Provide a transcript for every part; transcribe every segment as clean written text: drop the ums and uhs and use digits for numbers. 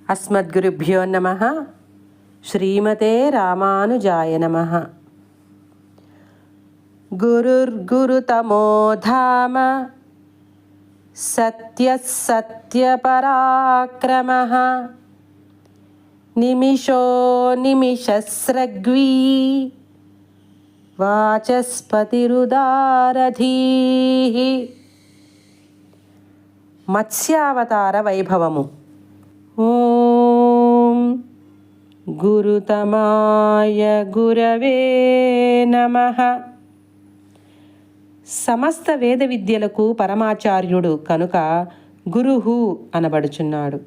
అస్మద్గురుభ్యో నమః. శ్రీమతే రామానుజాయ నమః. గురుర్గురుతమో ధామ సత్యః సత్యపరాక్రమః నిమిషో నిమిషస్రగ్వీ వాచస్పతిరుదారధీః. మత్స్యావతార వైభవము. ఓం గురుతమాయ గురవే నమః. సమస్త వేద విద్యలకు పరమాచార్యుడు కనుక గురుహు అనబడుచున్నాడు.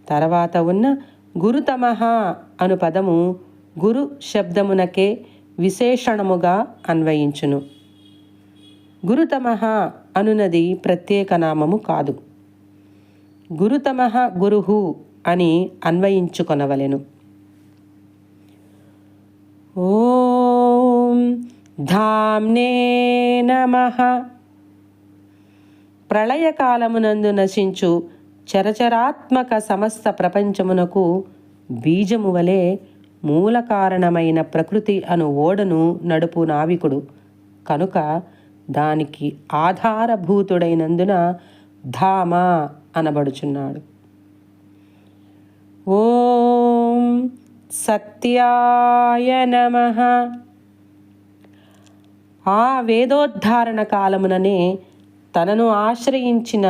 తర్వాత ఉన్న గురుతమః అను పదము గురు శబ్దమునకే విశేషణముగా అన్వయించును. గురుతమః అనునది ప్రత్యేక నామము కాదు. గురుతమః గురుహు అని అన్వయించుకొనవలెను. ఓం ధామ్నే నమః. ప్రళయకాలమునందు నశించు చరచరాత్మక సమస్త ప్రపంచమునకు బీజము వలె మూల కారణమైన ప్రకృతి అను ఓడను నడుపు నావికుడు కనుక దానికి ఆధారభూతుడైనందున ధామ అనబడుచున్నాడు. ఓం సత్యాయ నమః. ఆ వేదోద్ధారణ కాలముననే తనను ఆశ్రయించిన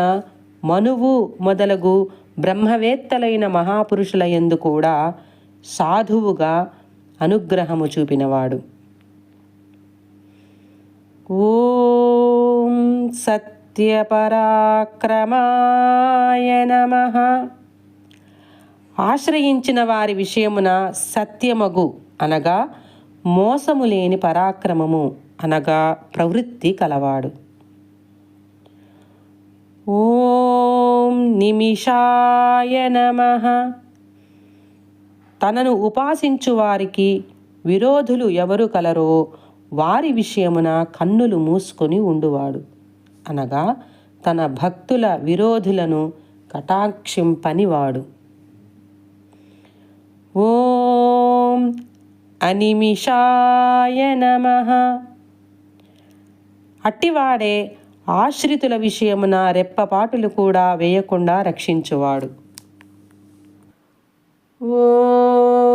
మనువు మొదలగు బ్రహ్మవేత్తలైన మహాపురుషుల యందు కూడా సాధువుగా అనుగ్రహము చూపినవాడు. ఓం సత్యపరాక్రమాయ నమః. ఆశ్రయించిన వారి విషయమున సత్యమగు అనగా మోసము లేని పరాక్రమము అనగా ప్రవృత్తి కలవాడు. ఓం నిమిషాయ నమః. తనను ఉపాసించు వారికి విరోధులు ఎవరు కలరో వారి విషయమున కన్నులు మూసుకొని ఉండువాడు అనగా తన భక్తుల విరోధులను కటాక్షింపనివాడు. ఓం అనిమిషాయ నమః. అట్టివాడే ఆశ్రితుల విషయమున రెప్పపాటులు కూడా వేయకుండా రక్షించువాడు. ఓం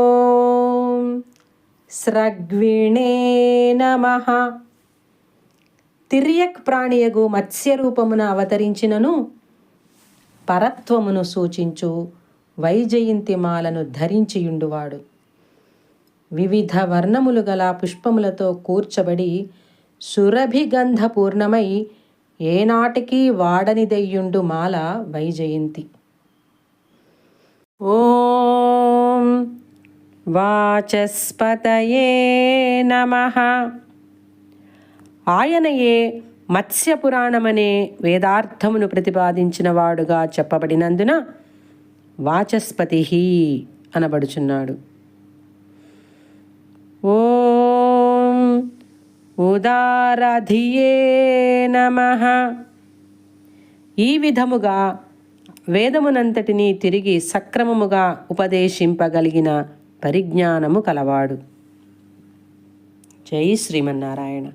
స్రగ్విణే నమః. తిర్యక్ ప్రాణియగు మత్స్య రూపమున అవతరించినను పరత్వమును సూచించు వైజయంతిమాలను ధరించియుండువాడు. వివిధ వర్ణములు గల పుష్పములతో కూర్చబడి సురభిగంధ పూర్ణమై ఏనాటికి వాడనిదయ్యుండు మాల వైజయంతి. ఓం వాచస్పతయే నమః. ఆయనయే మత్స్యపురాణమనే వేదార్థమును ప్రతిపాదించిన వాడుగా చెప్పబడినందున వాచస్పతి అనబడుచున్నాడు. ఓం ఉదారధియే నమః. ఈ విధముగా వేదమునంతటినీ తిరిగి సక్రమముగా ఉపదేశింపగలిగిన పరిజ్ఞానము కలవాడు. జై శ్రీమన్నారాయణ.